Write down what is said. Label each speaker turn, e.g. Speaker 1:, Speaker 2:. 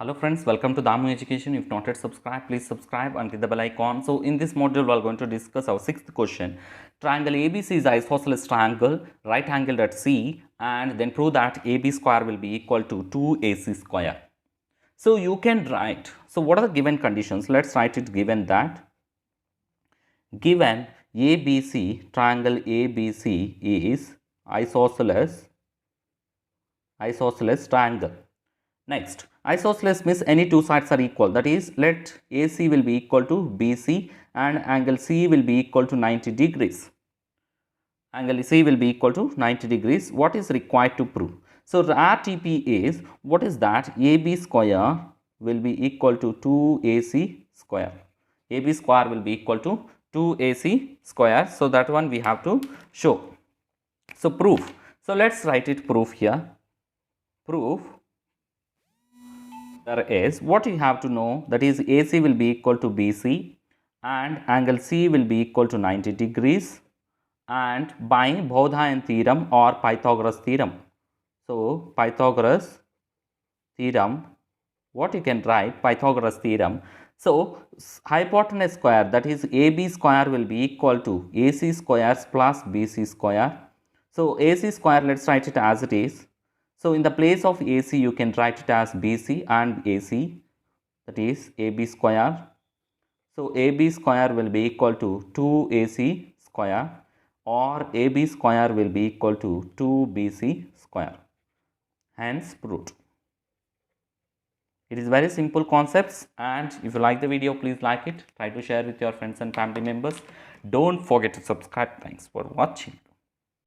Speaker 1: Hello friends, welcome to Damu Education. If not yet subscribed, please subscribe and hit the bell icon. So in this module, we are going to discuss our sixth question. Triangle ABC is isosceles triangle, right angled at C, and then prove that AB square will be equal to 2AC square. So you can write, so what are the given conditions? Let's write it given that, given ABC, triangle ABC is isosceles triangle. Next, isosceles means any two sides are equal. That is, let AC will be equal to BC and angle C will be equal to 90 degrees. Angle C will be equal to 90 degrees. What is required to prove? So, RTP is, what is that? AB square will be equal to 2AC square. AB square will be equal to 2AC square. So, that one we have to show. So, proof. So, let's write it proof here. Proof. There is, what you have to know, that is AC will be equal to BC and angle C will be equal to 90 degrees, and by Bodhayan theorem or Pythagoras theorem. So Pythagoras theorem, what you can write, Pythagoras theorem. So hypotenuse square, that is AB square will be equal to AC squares plus BC square. So AC square, let's write it as it is. So in the place of AC, you can write it as BC and AC, that is AB square. So AB square will be equal to 2AC square, or AB square will be equal to 2BC square. Hence proved. It is very simple concepts, and if you like the video, please like it. Try to share with your friends and family members. Don't forget to subscribe. Thanks for watching.